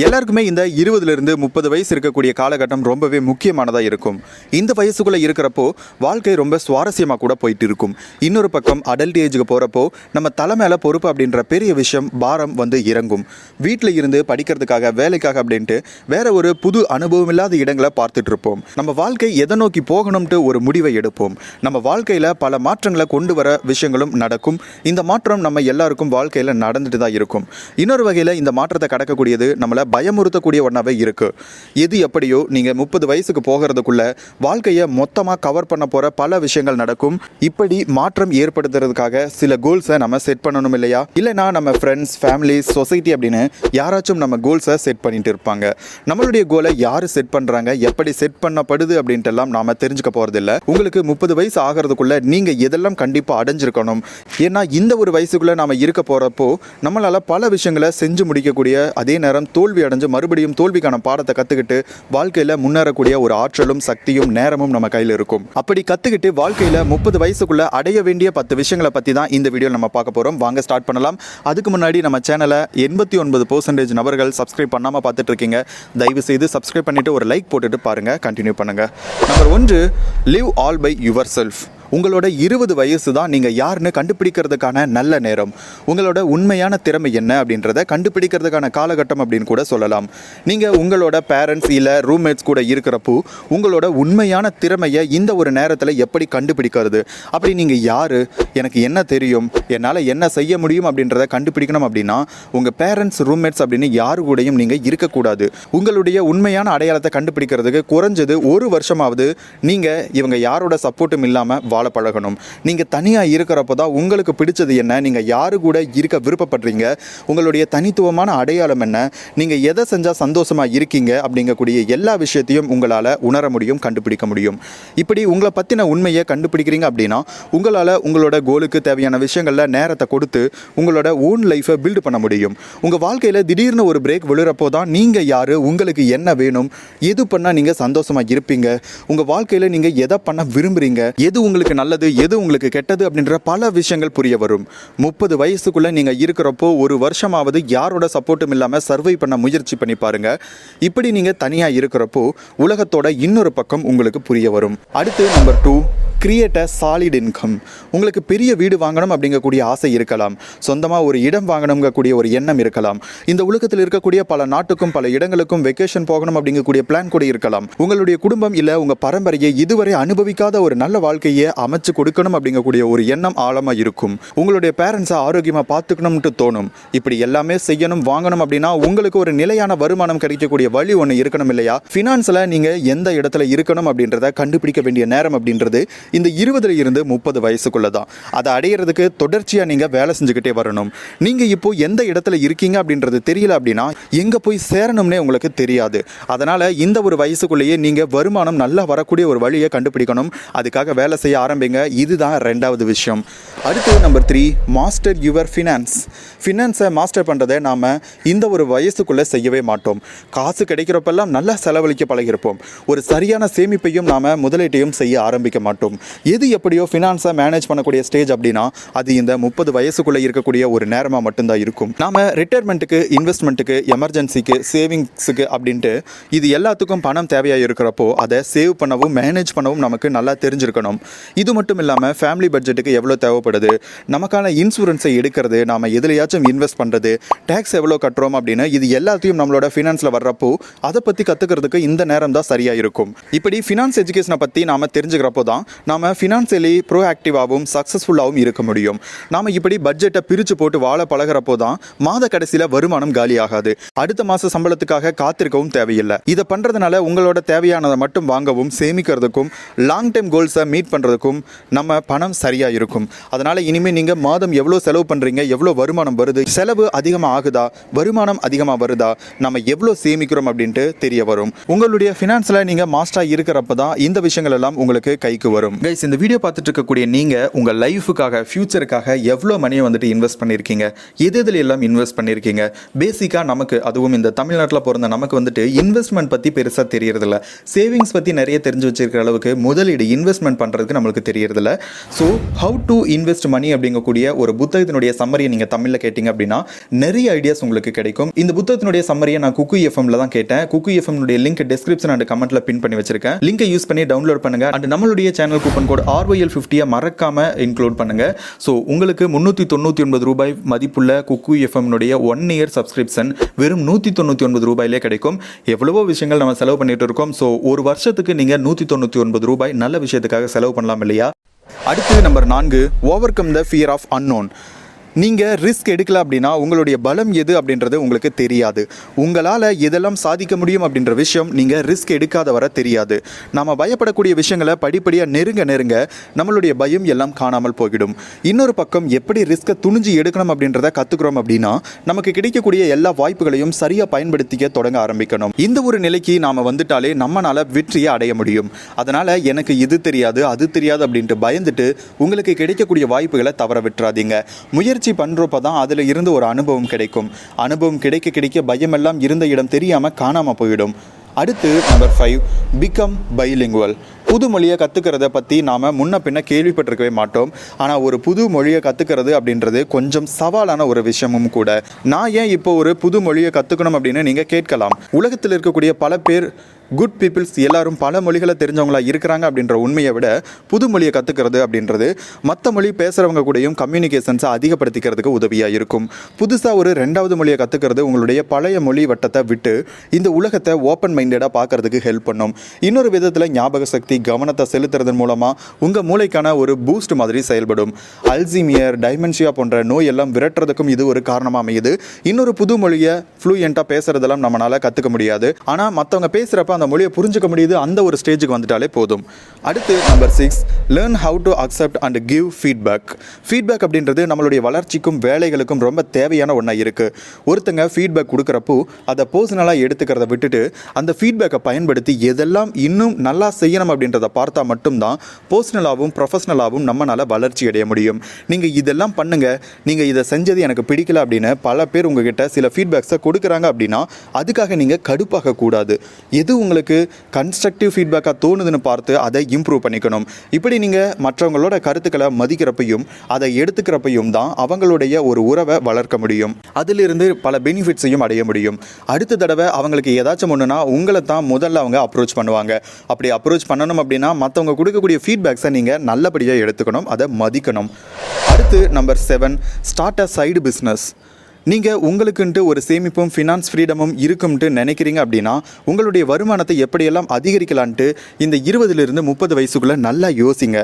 எல்லாருக்குமே இந்த 20லிருந்து 30 வயசு இருக்கக்கூடிய காலகட்டம் ரொம்பவே முக்கியமானதாக இருக்கும். இந்த வயசுக்குள்ளே இருக்கிறப்போ வாழ்க்கை ரொம்ப சுவாரஸ்யமாக கூட போயிட்டு இருக்கும். இன்னொரு பக்கம் அடல்ட் ஏஜுக்கு போகிறப்போ நம்ம தலை மேலே பொறுப்பு அப்படின்ற பெரிய விஷயம் பாரம் வந்து இறங்கும். வீட்டில் இருந்து படிக்கிறதுக்காக வேலைக்காக அப்படின்ட்டு வேற ஒரு புது அனுபவம் இல்லாத இடங்களை பார்த்துட்டு இருப்போம். நம்ம வாழ்க்கை எதை நோக்கி போகணும்ட்டு ஒரு முடிவை எடுப்போம். நம்ம வாழ்க்கையில் பல மாற்றங்களை கொண்டு வர விஷயங்களும் நடக்கும். இந்த மாற்றம் நம்ம எல்லாருக்கும் வாழ்க்கையில் நடந்துட்டு தான் இருக்கும். இன்னொரு வகையில் இந்த மாற்றத்தை கடக்கக்கூடியது நம்மளை பயமுறுத்தக்கூடிய ஒன்றாவே இருக்குது. எது எப்படியோ நீங்கள் 30 வயசுக்கு போகிறதுக்குள்ள வாழ்க்கையை மொத்தமாக கவர் பண்ண போகிற பல விஷயங்கள் நடக்கும். இப்படி மாற்றம் ஏற்படுத்துறதுக்காக சில கோல்ஸை நம்ம செட் பண்ணணும் இல்லையா? இல்லைனா நம்ம ஃப்ரெண்ட்ஸ், ஃபேமிலி, சொசைட்டி அப்படின்னு யாராச்சும் நம்ம கோல்ஸை செட் பண்ணிட்டு இருப்பாங்க. நம்மளுடைய கோலை யார் செட் பண்ணுறாங்க, எப்படி செட் பண்ணப்படுது அப்படின்ட்டு எல்லாம் நாம் தெரிஞ்சுக்க போகிறதில்ல. உங்களுக்கு 30 வயசு ஆகிறதுக்குள்ள நீங்கள் எதெல்லாம் கண்டிப்பாக அடைஞ்சிருக்கணும். ஏன்னா இந்த ஒரு வயசுக்குள்ளே நாம் இருக்க போகிறப்போ நம்மளால் பல விஷயங்களை செஞ்சு முடிக்கக்கூடிய, அதே நேரம் தோல்வி அடைஞ்சு மறுபடியும் தோல்விக்கான பாடத்தை கற்றுக்கிட்டு வாழ்க்கையில் முன்னேறக்கூடிய ஒரு ஆற்றலும் சக்தியும் நேரமும் நம்ம கையில் இருக்கும். அப்படி கற்றுக்கிட்டு வாழ்க்கையில் 30 வயசுக்குள்ள அடைய வேண்டிய 10 விஷயங்களை பற்றி தான் இந்த வீடியோ நம்ம பார்க்க போகிறோம். வாங்க ஸ்டார்ட் பண்ணலாம். அதுக்கு முன்னாடி நம்ம சேனலை 89% நபர்கள் சப்ஸ்கிரைப் பண்ணாமல் பார்த்துட்டு இருக்கீங்க. தயவு செய்து சப்ஸ்கிரைப் பண்ணிவிட்டு ஒரு லைக் போட்டுட்டு பாருங்கள், கண்டினியூ பண்ணுங்கள். Number 1, live all by yourself. உங்களோட 20 வயசு தான் நீங்கள் யாருன்னு கண்டுபிடிக்கிறதுக்கான நல்ல நேரம். உங்களோட உண்மையான திறமை என்ன அப்படின்றத கண்டுபிடிக்கிறதுக்கான காலகட்டம் அப்படின்னு கூட சொல்லலாம். நீங்கள் உங்களோட பேரண்ட்ஸ் இல்லை ரூம்மேட்ஸ் கூட இருக்கிறப்போ உங்களோட உண்மையான திறமையை இந்த ஒரு நேரத்தில் எப்படி கண்டுபிடிக்கிறது? அப்படி நீங்கள் யார், எனக்கு என்ன தெரியும், என்னால் என்ன செய்ய முடியும் அப்படின்றத கண்டுபிடிக்கணும் அப்படின்னா உங்கள் பேரண்ட்ஸ், ரூம்மேட்ஸ் அப்படின்னு யாரு கூடயும் நீங்கள் இருக்கக்கூடாது. உங்களுடைய உண்மையான அடையாளத்தை கண்டுபிடிக்கிறதுக்கு குறைஞ்சது 1 வருஷமாவது நீங்கள் இவங்க யாரோட சப்போர்ட்டும் இல்லாமல் வாழ பழகணும். நீங்கள் தனியாக இருக்கிறப்போ தான் உங்களுக்கு பிடிச்சது என்ன, நீங்கள் யாரு கூட இருக்க விருப்பப்படுறீங்க, உங்களுடைய தனித்துவமான அடையாளம் என்ன, நீங்கள் எதை செஞ்சால் சந்தோஷமாக இருக்கீங்க அப்படிங்கக்கூடிய எல்லா விஷயத்தையும் உங்களால் உணர முடியும், கண்டுபிடிக்க முடியும். இப்படி உங்களை பற்றின உண்மையை கண்டுபிடிக்கிறீங்க அப்படின்னா உங்களால் உங்களோட கோலுக்கு தேவையான விஷயங்களில் நேரத்தை கொடுத்து உங்களோட ஓன் லைஃப்பை பில்டு பண்ண முடியும். உங்கள் வாழ்க்கையில் திடீர்னு ஒரு பிரேக் விழுறப்போ தான் நீங்கள் யார், உங்களுக்கு என்ன வேணும், எது பண்ணால் நீங்கள் சந்தோஷமாக இருப்பீங்க, உங்கள் வாழ்க்கையில் நீங்கள் எதை பண்ண விரும்புகிறீங்க, எது உங்களுக்கு நல்லது, எது உங்களுக்கு கெட்டது அப்படின்ற பல விஷயங்கள் புரிய வரும். 30 வயசுக்குள்ள நீங்க இருக்கிறப்போ 1 வருஷமாவது யாரோட சப்போர்ட்டும் இல்லாம சர்வை பண்ண முயற்சி பண்ணி பாருங்க. இப்படி நீங்க தனியா இருக்கிறப்போ உலகத்தோட இன்னொரு பக்கம் உங்களுக்கு புரிய வரும். அடுத்து number 2, create a solid income. உங்களுக்கு பெரிய வீடு வாங்கணும் அப்படிங்கக்கூடிய ஆசை இருக்கலாம், சொந்தமாக ஒரு இடம் வாங்கணுங்கக்கூடிய ஒரு எண்ணம் இருக்கலாம், இந்த உலகத்தில் இருக்கக்கூடிய பல நாட்டுக்கும் பல இடங்களுக்கும் வெக்கேஷன் போகணும் அப்படிங்கக்கூடிய பிளான் கூட இருக்கலாம். உங்களுடைய குடும்பம் இல்லை உங்கள் பரம்பரையை இதுவரை அனுபவிக்காத ஒரு நல்ல வாழ்க்கையை அமைச்சு கொடுக்கணும் அப்படிங்கக்கூடிய ஒரு எண்ணம் ஆழமாக இருக்கும். உங்களுடைய பேரண்ட்ஸை ஆரோக்கியமாக பார்த்துக்கணும்னு தோணும். இப்படி எல்லாமே செய்யணும், வாங்கணும் அப்படின்னா உங்களுக்கு ஒரு நிலையான வருமானம் கிடைக்கக்கூடிய வழி ஒன்று இருக்கணும் இல்லையா? ஃபினான்ஸில் நீங்கள் எந்த இடத்துல இருக்கணும் அப்படின்றத கண்டுபிடிக்க வேண்டிய நேரம் அப்படின்றது இந்த 20லிருந்து 30 வயசுக்குள்ள தான். அதை அடையிறதுக்கு தொடர்ச்சியாக நீங்கள் வேலை செஞ்சுக்கிட்டே வரணும். நீங்கள் இப்போ எந்த இடத்துல இருக்கீங்க அப்படின்றது தெரியல அப்படின்னா எங்கே போய் சேரணும்னே உங்களுக்கு தெரியாது. அதனால் இந்த ஒரு வயசுக்குள்ளேயே நீங்கள் வருமானம் நல்லா வரக்கூடிய ஒரு வழியை கண்டுபிடிக்கணும். அதுக்காக வேலை செய்ய ஆரம்பிங்க. இதுதான் 2வது விஷயம். அடுத்து நம்பர் 3, மாஸ்டர் யுவர் ஃபினான்ஸ். ஃபினான்ஸை மாஸ்டர் பண்ணுறதை நாம் இந்த ஒரு வயசுக்குள்ளே செய்யவே மாட்டோம். காசு கிடைக்கிறப்பெல்லாம் நல்லா செலவழிக்க பழகிருப்போம். ஒரு சரியான சேமிப்பையும் நாம் முதலீட்டையும் செய்ய ஆரம்பிக்க மாட்டோம். எது எப்படியோ ஃபினான்ஸை மேனேஜ் பண்ணக்கூடிய ஸ்டேஜ் அப்படின்னா அது இந்த 30 வயசுக்குள்ளே இருக்கக்கூடிய ஒரு நேரமாக மட்டும்தான் இருக்கும். நாம் ரிட்டையர்மெண்ட்டுக்கு, இன்வெஸ்ட்மெண்ட்டுக்கு, எமர்ஜென்சிக்கு, சேவிங்ஸுக்கு அப்படின்ட்டு இது எல்லாத்துக்கும் பணம் தேவையாக இருக்கிறப்போ அதை சேவ் பண்ணவும் மேனேஜ் பண்ணவும் நமக்கு நல்லா தெரிஞ்சிருக்கணும். இது மட்டும் இல்லாமல் ஃபேமிலி பட்ஜெட்டுக்கு எவ்வளோ தேவைப்படுது, நமக்கான இன்சூரன்ஸை எடுக்கிறது, நாம் எதுலையாச்சும் இன்வெஸ்ட் பண்ணுறது, டேக்ஸ் எவ்வளோ கட்டுறோம் அப்படின்னு இது எல்லாத்தையும் நம்மளோட ஃபினான்ஸில் வர்றப்போ அதை பற்றி கற்றுக்கிறதுக்கு இந்த நேரம் தான் சரியாக இருக்கும். இப்படி ஃபினான்ஸ் எஜுகேஷனை பற்றி நாம் தெரிஞ்சுக்கிறப்போ தான் நாம் ஃபினான்ஷியலி ப்ரோஆக்டிவாகவும் சக்ஸஸ்ஃபுல்லாகவும் இருக்க முடியும். நாம் இப்படி பட்ஜெட்டை பிரித்து போட்டு வாழ பழகிறப்போ தான் மாத கடைசியில் வருமானம் காலியாகாது. அடுத்த மாத சம்பளத்துக்காக காத்திருக்கவும் தேவையில்லை. இதை பண்ணுறதுனால உங்களோட தேவையானதை மட்டும் வாங்கவும் சேமிக்கிறதுக்கும் லாங் டைம் கோல்ஸை மீட் பண்ணுறதுக்கும் நம்ம பணம் சரியாக இருக்கும். அதனால் இனிமேல் நீங்கள் மாதம் எவ்வளோ செலவு பண்ணுறீங்க, எவ்வளோ வருமானம் வருது, செலவு அதிகமாக ஆகுதா, வருமானம் அதிகமாக வருதா, நம்ம எவ்வளோ சேமிக்கிறோம் அப்படின்ட்டு தெரிய வரும். உங்களுடைய ஃபினான்ஸில் நீங்கள் மாஸ்டராக இருக்கிறப்ப தான் இந்த விஷயங்கள் எல்லாம் உங்களுக்கு கைக்கு வரும். கைஸ், இந்த வீடியோ பார்த்துட்டு இருக்கக்கூடிய நீங்கள் உங்கள் லைஃபுக்காக, ஃபியூச்சருக்காக எவ்வளோ மணியை வந்துட்டு இன்வெஸ்ட் பண்ணியிருக்கீங்க, எதில் எல்லாம் இன்வெஸ்ட் பண்ணியிருக்கீங்க? பேசிக்காக நமக்கு, அதுவும் இந்த தமிழ்நாட்டில் பிறந்த நமக்கு வந்துட்டு இன்வெஸ்ட்மெண்ட் பற்றி பெருசாக தெரியறதில்ல. சேவிங்ஸ் பற்றி நிறைய தெரிஞ்சு வச்சிருக்கிற அளவுக்கு முதலீடு இன்வெஸ்ட்மெண்ட் பண்ணுறதுக்கு நம்மளுக்கு தெரியறதில்ல. ஸோ ஹவு டு இன்வெஸ்ட் மணி அப்படிங்கக்கூடிய ஒரு புத்தகத்தினுடைய சம்மரியை நீங்கள் தமிழில் கேட்டிங்க அப்படின்னா நிறைய ஐடியாஸ் உங்களுக்கு கிடைக்கும். இந்த புத்தகத்தினுடைய சம்மரியை நான் குக்கு எஃப்எம்ல தான் கேட்டேன். குக்கு எஃப்எம்னுடைய லிங்க் டிஸ்கிரிப்ஷன் அண்ட் கமெண்ட்ல பின் பண்ணி வச்சிருக்கேன். லிங்கை யூஸ் பண்ணி டவுன்லோட் பண்ணுங்க. அண்ட் நம்மளுடைய சேனல் கூப்பன் கோட் RYL50 மறக்காம இன்க்ளூட் பண்ணுங்க. ஸோ உங்களுக்கு 399 ரூபாய் மதிப்புள்ள குக்கு எஃப்எம்னுடைய 1 இயர் சப்ஸ்கிரிப்ஷன் வெறும் 199 ரூபாயிலே கிடைக்கும். எவ்வளவோ விஷயங்கள் நம்ம செலவு பண்ணிட்டு இருக்கோம். ஸோ ஒரு வருஷத்துக்கு நீங்க 199 ரூபாய் நல்ல விஷயத்துக்காக செலவு பண்ணலாம் இல்லையா? அடுத்து number 4, overcome the fear of unknown. நீங்கள் ரிஸ்க் எடுக்கல அப்படின்னா உங்களுடைய பலம் எது அப்படின்றது உங்களுக்கு தெரியாது. உங்களால் எதெல்லாம் சாதிக்க முடியும் அப்படின்ற விஷயம் நீங்கள் ரிஸ்க் எடுக்காத வர தெரியாது. நாம் பயப்படக்கூடிய விஷயங்களை படிப்படியாக நெருங்க நம்மளுடைய பயம் எல்லாம் காணாமல் போய்விடும். இன்னொரு பக்கம் எப்படி ரிஸ்க்கை துணிஞ்சு எடுக்கணும் அப்படின்றத கற்றுக்குறோம் அப்படின்னா நமக்கு கிடைக்கக்கூடிய எல்லா வாய்ப்புகளையும் சரியாக பயன்படுத்திக்க தொடங்க ஆரம்பிக்கணும். இந்த ஒரு நிலைக்கு நாம் வந்துட்டாலே நம்மளால் வெற்றியை அடைய முடியும். அதனால் எனக்கு இது தெரியாது அது தெரியாது அப்படின்ட்டு பயந்துட்டு உங்களுக்கு கிடைக்கக்கூடிய வாய்ப்புகளை தவற விட்டுறாதீங்க. முயற்சி பண்றப்ப தான் அதுல இருந்து ஒரு அனுபவம் கிடைக்கும். அனுபவம் கிடைக்க பயமெல்லாம் இருந்த இடம் தெரியாம காணாம போயிடும். அடுத்து நம்பர் 5, பிகம் பைலிங்குவல். புது மொழியை கற்றுக்கிறத பற்றி நாம் முன்ன பின்ன கேள்விப்பட்டிருக்கவே மாட்டோம். ஆனால் ஒரு புது மொழியை கற்றுக்கிறது அப்படின்றது கொஞ்சம் சவாலான ஒரு விஷயமும் கூட. நான் ஏன் இப்போ ஒரு புது மொழியை கற்றுக்கணும் அப்படின்னு நீங்கள் கேட்கலாம். உலகத்தில் இருக்கக்கூடிய பல பேர், குட் பீப்புள்ஸ் எல்லாரும் பல மொழிகளை தெரிஞ்சவங்களா இருக்கிறாங்க அப்படின்ற உண்மையை விட புது மொழியை கற்றுக்கிறது அப்படின்றது மற்ற மொழி பேசுகிறவங்க கூடயும் கம்யூனிகேஷன்ஸை அதிகப்படுத்திக்கிறதுக்கு உதவியாக இருக்கும். புதுசாக ஒரு 2வது மொழியை கற்றுக்கிறது உங்களுடைய பழைய மொழி வட்டத்தை விட்டு இந்த உலகத்தை ஓப்பன் மைண்டடாக பார்க்கறதுக்கு ஹெல்ப் பண்ணும். இன்னொரு விதத்தில் ஞாபக சக்தி, கவனத்தை செலுத்துறதன் மூலமாக உங்கள் மூளைக்கான ஒரு பூஸ்ட் மாதிரி செயல்படும். அல்சீமியர், டைமென்ஷியா போன்ற நோய் எல்லாம் விரட்டுறதுக்கும் இது ஒரு காரணமாக அமையுது. இன்னொரு புது மொழியை ஃப்ளூயண்ட்டாக பேசுறதெல்லாம் நம்மளால் கற்றுக்க முடியாது. ஆனால் மற்றவங்க பேசுகிறப்ப அந்த மொழியை புரிஞ்சுக்க முடியுது. அந்த ஒரு ஸ்டேஜுக்கு வந்துட்டாலே போதும். அடுத்து number 6, learn how to accept and give feedback. Feedback அப்படின்றது நம்மளுடைய வளர்ச்சிக்கும் வேலைகளுக்கும் ரொம்ப தேவையான ஒன்றா இருக்குது. ஒருத்தங்க ஃபீட்பேக் கொடுக்குறப்போ அதை பர்சனலாக எடுத்துக்கிறத விட்டுட்டு அந்த ஃபீட்பேக்கை பயன்படுத்தி எதெல்லாம் இன்னும் நல்லா செய்யணும் அப்படின்றத பார்த்தா மட்டும்தான் பர்சனலாகவும் ப்ரொஃபஷனலாகவும் நம்மளால் வளர்ச்சி அடைய முடியும். நீங்கள் இதெல்லாம் பண்ணுங்க, நீங்கள் இதை செஞ்சது எனக்கு பிடிக்கல அப்படின்னு பல பேர் உங்ககிட்ட சில ஃபீட்பேக்ஸை கொடுக்குறாங்க அப்படின்னா அதுக்காக நீங்கள் கடுப்பாக கூடாது. எது உங்களுக்கு கன்ஸ்ட்ரக்டிவ் ஃபீட்பேக்காக தோணுதுன்னு பார்த்து அதை இம்ப்ரூவ் பண்ணிக்கணும். இப்படி நீங்கள் மற்றவங்களோட கருத்துக்களை மதிக்கிறப்பையும் அதை எடுத்துக்கிறப்பையும் தான் அவங்களுடைய ஒரு உறவை வளர்க்க முடியும். அதிலிருந்து பல பெனிஃபிட்ஸையும் அடைய முடியும். அடுத்த தடவை அவங்களுக்கு ஏதாச்சும் ஒன்றுனா உங்களை தான் முதல்ல அவங்க அப்ரோச் பண்ணுவாங்க. அப்படி அப்ரோச் பண்ணணும் அப்படின்னா மற்றவங்க கொடுக்கக்கூடிய ஃபீட்பேக்ஸை நீங்கள் நல்லபடியாக எடுத்துக்கணும், அதை மதிக்கணும். அடுத்து நம்பர் 7, ஸ்டார்ட் அ சைடு பிஸ்னஸ். நீங்கள் உங்களுக்குன்ட்டு ஒரு சேமிப்பும் ஃபினான்ஸ் ஃப்ரீடமும் இருக்கும்ட்டு நினைக்கிறீங்க அப்படின்னா உங்களுடைய வருமானத்தை எப்படியெல்லாம் அதிகரிக்கலான்ட்டு இந்த 20லிருந்து 30 வயசுக்குள்ளே நல்லா யோசிங்க.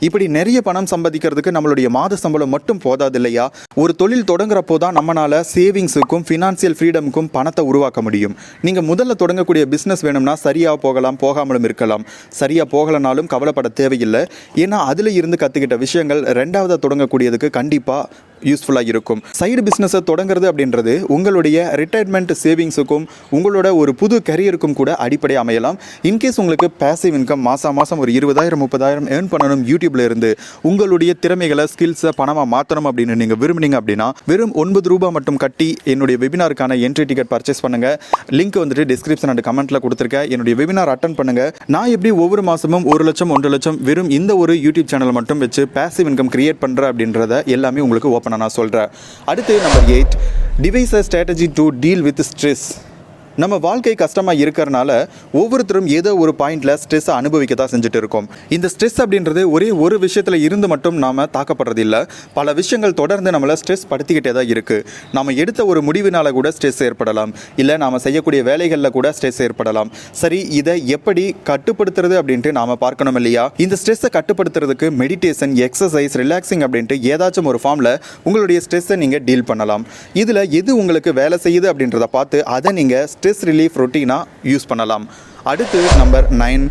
இப்படி நிறைய பணம் சம்பாதிக்கிறதுக்கு நம்மளுடைய மாத சம்பளம் மட்டும் போதாது இல்லையா? ஒரு தொழில் தொடங்குறப்போ தான் நம்மளால் சேவிங்ஸுக்கும் ஃபினான்சியல் ஃப்ரீடமுக்கும் பணத்தை உருவாக்க முடியும். நீங்கள் முதல்ல தொடங்கக்கூடிய பிஸ்னஸ் வேணும்னா சரியாக போகலாம், போகாமலும் இருக்கலாம். சரியாக போகலனாலும் கவலைப்பட தேவையில்லை. ஏன்னா அதில் இருந்து கற்றுக்கிட்ட விஷயங்கள் 2வது தொடங்கக்கூடியதுக்கு கண்டிப்பாக யூஸ்ஃபுல்லாக இருக்கும். சைடு பிஸ்னஸை தொடங்குறது அப்படின்றது உங்களுடைய ரிட்டையர்மெண்ட் சேவிங்ஸுக்கும் உங்களோட ஒரு புது கரியருக்கும் கூட அடிப்படை அமையலாம். இன்கேஸ் உங்களுக்கு பேசிவ் இன்கம் மாதம் ஒரு 20,000-30,000 ஏர்ன் பண்ணணும் யூடியூப்ல இருந்து, உங்களுடைய திறமைகளை, ஸ்கில்ஸை பணமாக மாற்றணும் அப்படின்னு நீங்கள் விரும்புனீங்க அப்படின்னா வெறும் 9 ரூபாய் மட்டும் கட்டி என்னுடைய வெபினாருக்கான என்ட்ரி டிக்கெட் பர்ச்சேஸ் பண்ணுங்க. லிங்க் வந்துட்டு டிஸ்கிரிப்ஷன் அண்ட் கமெண்ட்ல கொடுத்துருக்கேன். என்னுடைய வெபினார் அட்டன் பண்ணுங்க. நான் எப்படி ஒவ்வொரு மாதமும் 1 லட்சம் 1.5 லட்சம் வெறும் இந்த ஒரு யூடியூப் சேனல் மட்டும் வச்சு பேசிவ் இன்கம் கிரியேட் பண்ணுறேன் அப்படின்றத எல்லாமே உங்களுக்கு நான் சொல்றேன். அடுத்து number 8, device a strategy to deal with stress. நம்ம வாழ்க்கை கஷ்டமாக இருக்கிறனால ஒவ்வொருத்தரும் ஏதோ ஒரு பாயிண்டில் ஸ்ட்ரெஸ்ஸை அனுபவிக்க தான் செஞ்சுட்டு இருக்கோம். இந்த ஸ்ட்ரெஸ் அப்படின்றது ஒரே ஒரு விஷயத்தில் இருந்து மட்டும் நாம் தாக்கப்படுறதில்லை. பல விஷயங்கள் தொடர்ந்து நம்மளை ஸ்ட்ரெஸ் படுத்திக்கிட்டே தான் இருக்குது. நாம் எடுத்த ஒரு முடிவினால் கூட ஸ்ட்ரெஸ் ஏற்படலாம், இல்லை நாம் செய்யக்கூடிய வேலைகளில் கூட ஸ்ட்ரெஸ் ஏற்படலாம். சரி, இதை எப்படி கட்டுப்படுத்துறது அப்படின்ட்டு நாம் பார்க்கணும் இல்லையா? இந்த ஸ்ட்ரெஸ்ஸை கட்டுப்படுத்துறதுக்கு மெடிடேஷன், எக்ஸசைஸ், ரிலாக்ஸிங் அப்படின்ட்டு ஏதாச்சும் ஒரு ஃபார்மில் உங்களுடைய ஸ்ட்ரெஸ்ஸை நீங்கள் டீல் பண்ணலாம். இதில் எது உங்களுக்கு வேலை செய்யுது அப்படின்றத பார்த்து அதை நீங்கள் ஸ்ட்ரெஸ் ரிலீஃப் ரொட்டீனாக யூஸ் பண்ணலாம். அடுத்து number 9,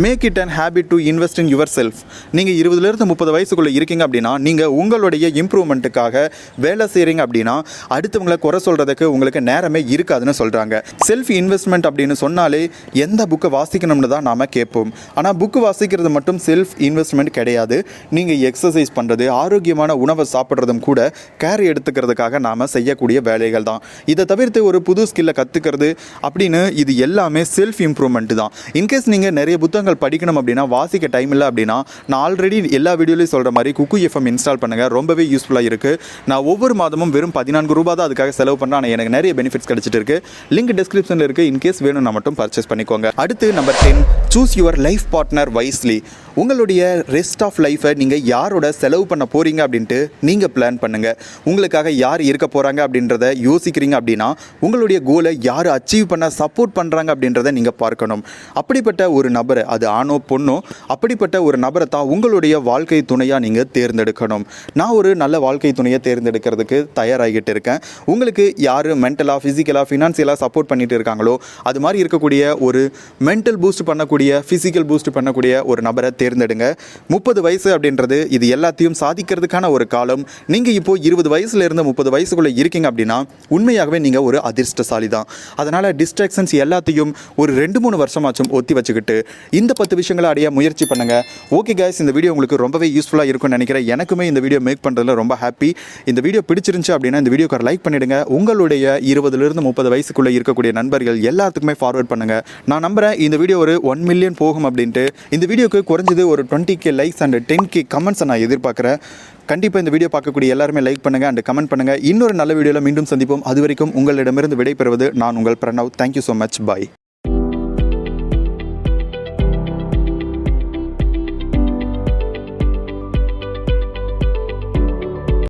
make it and habit to invest in yourself. நீங்கள் 20லேருந்து 30 வயசுக்குள்ளே இருக்கீங்க அப்படின்னா நீங்கள் உங்களுடைய இம்ப்ரூவ்மெண்ட்டுக்காக வேலை செய்கிறீங்க அப்படின்னா அடுத்தவங்களை குறை சொல்கிறதுக்கு உங்களுக்கு நேரமே இருக்காதுன்னு சொல்கிறாங்க. செல்ஃப் இன்வெஸ்ட்மெண்ட் அப்படின்னு சொன்னாலே எந்த புக்கை வாசிக்கணும்னு தான் நாம் கேட்போம். ஆனால் புக்கு வாசிக்கிறது மட்டும் செல்ஃப் இன்வெஸ்ட்மெண்ட் கிடையாது. நீங்கள் எக்ஸசைஸ் பண்ணுறது, ஆரோக்கியமான உணவை சாப்பிட்றதும் கூட கேர் எடுத்துக்கிறதுக்காக நாம் செய்யக்கூடிய வேலைகள் தான். இதை தவிர்த்து ஒரு புது ஸ்கில்லை கற்றுக்கிறது அப்படின்னு இது எல்லாமே செல்ஃப் இம்ப்ரூவ்மெண்ட் தான். இன்கேஸ் நீங்கள் நிறைய புத்தகங்கள் படிக்கணும் அப்படின்னா வாசிக்க டைம் இல்லை அப்படின்னா நான் ஆல்ரெடி எல்லா வீடியோலையும் சொல்கிற மாதிரி குக்கு எஃப்எம் இன்ஸ்டால் பண்ணுங்கள். ரொம்பவே யூஸ்ஃபுல்லாக இருக்குது. நான் ஒவ்வொரு மாதமும் வெறும் 14 ரூபா தான் அதுக்காக செலவு பண்ணுறேன். ஆனால் எனக்கு நிறைய பெனிஃபிட்ஸ் கிடைச்சிட்டு இருக்கு. லிங்க் டிஸ்கிரிப்ஷனில் இருக்குது. இன்கேஸ் வேணும்னா மட்டும் பர்ச்சேஸ் பண்ணிக்கோங்க. அடுத்து number 10, choose your life partner wisely. உங்களுடைய ரெஸ்ட் ஆஃப் லைஃப்பை நீங்கள் யாரோட செலவு பண்ண போகிறீங்க அப்படின்ட்டு நீங்கள் பிளான் பண்ணுங்கள். உங்களுக்காக யார் இருக்க போகிறாங்க அப்படின்றத யோசிக்கிறீங்க அப்படின்னா உங்களுடைய கோலை யார் அச்சீவ் பண்ண சப்போர்ட் பண்ணுறாங்க அப்படின்றத நீங்கள் பார்க்கணும். அப்படிப்பட்ட ஒரு நபரை, அது ஆணோ பொண்ணோ, அப்படிப்பட்ட ஒரு நபரை தான் உங்களுடைய வாழ்க்கை துணையாக நீங்கள் தேர்ந்தெடுக்கணும். நான் ஒரு நல்ல வாழ்க்கை துணையை தேர்ந்தெடுக்கிறதுக்கு தயாராகிட்டு இருக்கேன். உங்களுக்கு யார் மென்டலாக, ஃபிசிக்கலாக, ஃபினான்சியலாக சப்போர்ட் பண்ணிட்டு இருக்காங்களோ அது மாதிரி இருக்கக்கூடிய ஒரு மென்டல் பூஸ்ட் பண்ணக்கூடிய, ஃபிசிக்கல் பூஸ்ட் பண்ணக்கூடிய ஒரு நபரை தேர்ந்தெடுங்க. 30 வயசு அப்படின்றது இது எல்லாத்தையும் சாதிக்கிறதுக்கான ஒரு காலம். நீங்கள் இப்போது 20 வயசுலேருந்து 30 வயசுக்குள்ளே இருக்கீங்க அப்படின்னா உண்மையாகவே நீங்கள் ஒரு அதிர்ஷ்டசாலி தான். அதனால் டிஸ்ட்ராக்ஷன்ஸ் எல்லாத்தையும் ஒரு 2-3 வருஷமாச்சும் ஒத்தி வச்சுக்கிட்டு இந்த 10 விஷயங்களை அடைய முயற்சி பண்ணுங்கள். ஓகே கைஸ், இந்த வீடியோ உங்களுக்கு ரொம்பவே யூஸ்ஃபுல்லாக இருக்கும்னு நினைக்கிறேன். எனக்குமே இந்த வீடியோ மேக் பண்ணுறதுல ரொம்ப ஹாப்பி. இந்த வீடியோ பிடிச்சிருந்துச்சு அப்படின்னா இந்த வீடியோக்கு லைக் பண்ணிவிடுங்க. உங்களுடைய 20லேருந்து 30 வயசுக்குள்ளே இருக்கக்கூடிய நண்பர்கள் எல்லாத்துக்குமே ஃபார்வர்ட் பண்ணுங்கள். நான் நம்புகிறேன் இந்த வீடியோ ஒரு 1 மில்லியன் போகும் அப்படின்ட்டு. இந்த வீடியோக்கு குறைஞ்சது ஒரு 20K லைக்ஸ் அண்ட் 10K கமெண்ட்ஸை நான் எதிர்பார்க்குறேன். கண்டிப்பாக இந்த வீடியோ பார்க்கக்கூடிய எல்லாருமே லைக் பண்ணுங்கள் அண்ட் கமெண்ட் பண்ணுங்கள். இன்னொரு நல்ல வீடியோவில் மீண்டும் சந்திப்போம். அது வரைக்கும் உங்களிடமிருந்து விடைபெறுவது நான் உங்கள் பிரணவ். Thank you so much. பாய்.